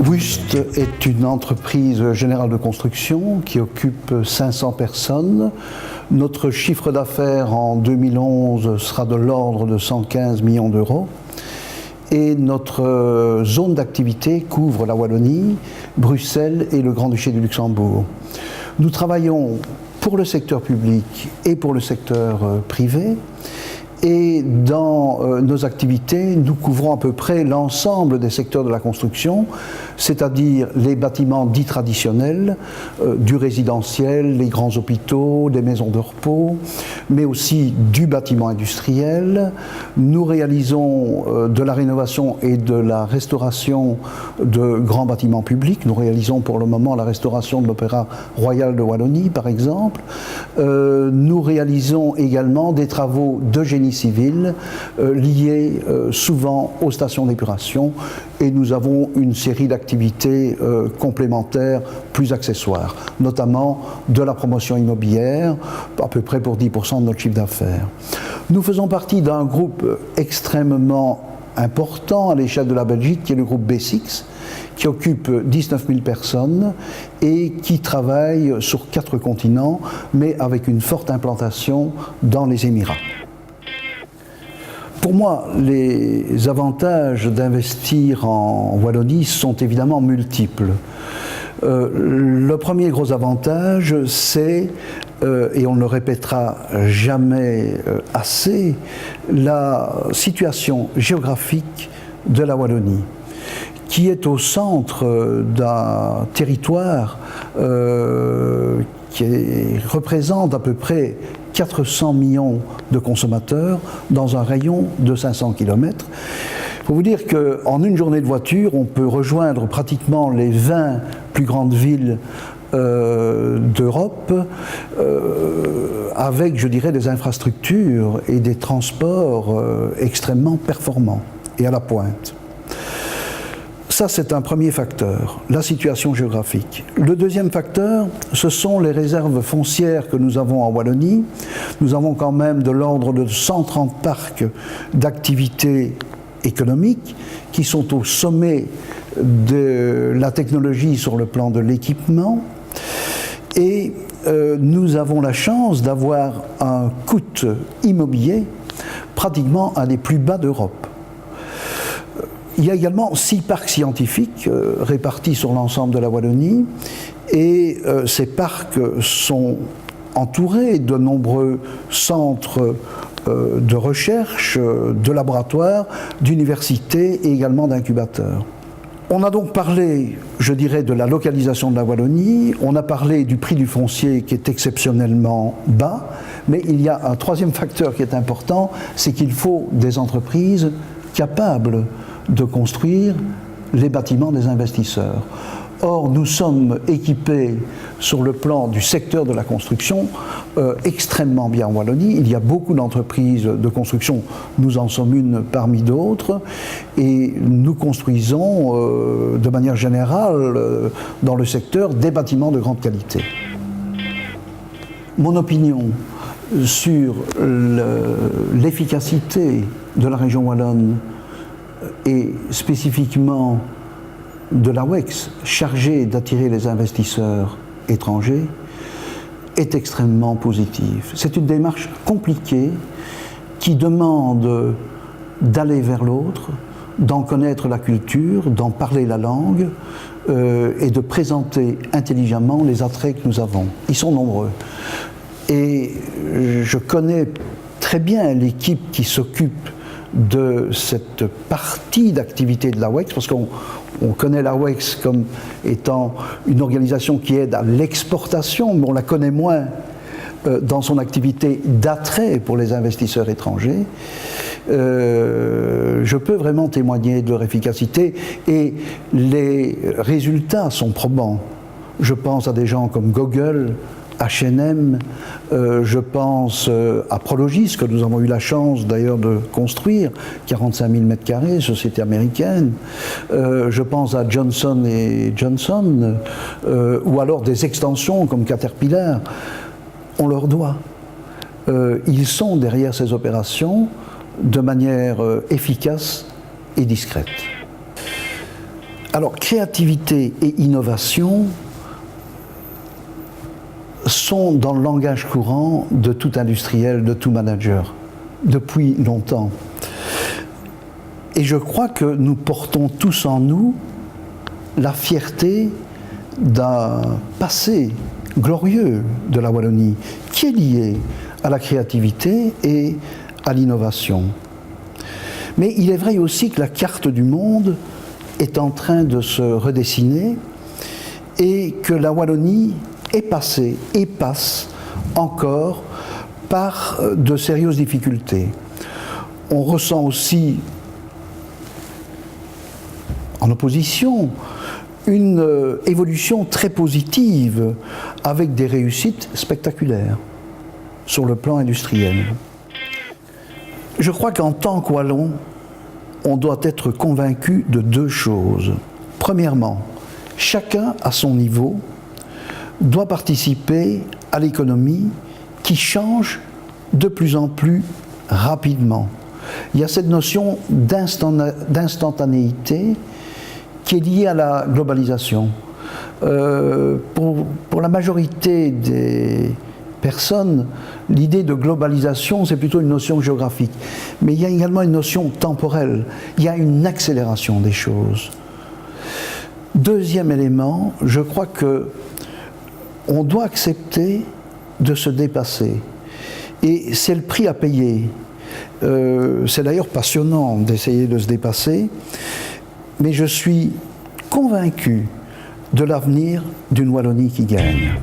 Wust est une entreprise générale de construction qui occupe 500 personnes. Notre chiffre d'affaires en 2011 sera de l'ordre de 115 millions d'euros. Et notre zone d'activité couvre la Wallonie, Bruxelles et le Grand-Duché du Luxembourg. Nous travaillons pour le secteur public et pour le secteur privé. Et dans nos activités, nous couvrons à peu près l'ensemble des secteurs de la construction, c'est-à-dire les bâtiments dits traditionnels, du résidentiel, les grands hôpitaux, des maisons de repos, mais aussi du bâtiment industriel. Nous réalisons de la rénovation et de la restauration de grands bâtiments publics. Nous réalisons pour le moment la restauration de l'Opéra Royal de Wallonie, par exemple. Nous réalisons également des travaux de génie civil liés souvent aux stations d'épuration, et nous avons une série d'activités complémentaires plus accessoires, notamment de la promotion immobilière, à peu près pour 10% de notre chiffre d'affaires. Nous faisons partie d'un groupe extrêmement important à l'échelle de la Belgique, qui est le groupe B6, qui occupe 19 000 personnes et qui travaille sur 4 continents, mais avec une forte implantation dans les Émirats. Pour moi, les avantages d'investir en Wallonie sont évidemment multiples. Le premier gros avantage, c'est, et on ne le répétera jamais assez, la situation géographique de la Wallonie, qui est au centre d'un territoire qui représente à peu près 400 millions de consommateurs dans un rayon de 500 km. Il faut vous dire qu'en une journée de voiture, on peut rejoindre pratiquement les 20 plus grandes villes d'Europe avec, je dirais, des infrastructures et des transports extrêmement performants et à la pointe. Ça, c'est un premier facteur, la situation géographique. Le deuxième facteur, ce sont les réserves foncières que nous avons en Wallonie. Nous avons quand même de l'ordre de 130 parcs d'activités économiques qui sont au sommet de la technologie sur le plan de l'équipement. Et nous avons la chance d'avoir un coût immobilier pratiquement un des plus bas d'Europe. Il y a également 6 parcs scientifiques répartis sur l'ensemble de la Wallonie, et ces parcs sont entourés de nombreux centres de recherche, de laboratoires, d'universités et également d'incubateurs. On a donc parlé, je dirais, de la localisation de la Wallonie, on a parlé du prix du foncier qui est exceptionnellement bas, mais il y a un troisième facteur qui est important, c'est qu'il faut des entreprises capables de construire les bâtiments des investisseurs. Or, nous sommes équipés sur le plan du secteur de la construction extrêmement bien en Wallonie. Il y a beaucoup d'entreprises de construction, nous en sommes une parmi d'autres, et nous construisons de manière générale dans le secteur des bâtiments de grande qualité. Mon opinion sur l'efficacité de la région wallonne et spécifiquement de la WEX, chargée d'attirer les investisseurs étrangers, est extrêmement positive. C'est une démarche compliquée qui demande d'aller vers l'autre, d'en connaître la culture, d'en parler la langue et de présenter intelligemment les attraits que nous avons. Ils sont nombreux. Et je connais très bien l'équipe qui s'occupe de cette partie d'activité de la WEX, parce qu'on connaît la WEX comme étant une organisation qui aide à l'exportation, mais on la connaît moins dans son activité d'attrait pour les investisseurs étrangers. Je peux vraiment témoigner de leur efficacité et les résultats sont probants. Je pense à des gens comme Google, H&M, je pense à Prologis, que nous avons eu la chance d'ailleurs de construire, 45 000 m², société américaine. Je pense à Johnson & Johnson, ou alors des extensions comme Caterpillar. On leur doit. Ils sont derrière ces opérations de manière efficace et discrète. Alors, créativité et innovation sont dans le langage courant de tout industriel, de tout manager, depuis longtemps. Et je crois que nous portons tous en nous la fierté d'un passé glorieux de la Wallonie, qui est lié à la créativité et à l'innovation. Mais il est vrai aussi que la carte du monde est en train de se redessiner et que la Wallonie est passée et passe encore par de sérieuses difficultés. On ressent aussi en opposition une évolution très positive avec des réussites spectaculaires sur le plan industriel. Je crois qu'en tant que Wallon, on doit être convaincu de deux choses. Premièrement, chacun à son niveau doit participer à l'économie qui change de plus en plus rapidement. Il y a cette notion d'instantanéité qui est liée à la globalisation. Pour la majorité des personnes, l'idée de globalisation, c'est plutôt une notion géographique. Mais il y a également une notion temporelle. Il y a une accélération des choses. Deuxième élément, je crois que on doit accepter de se dépasser. Et c'est le prix à payer. C'est d'ailleurs passionnant d'essayer de se dépasser, mais je suis convaincu de l'avenir d'une Wallonie qui gagne.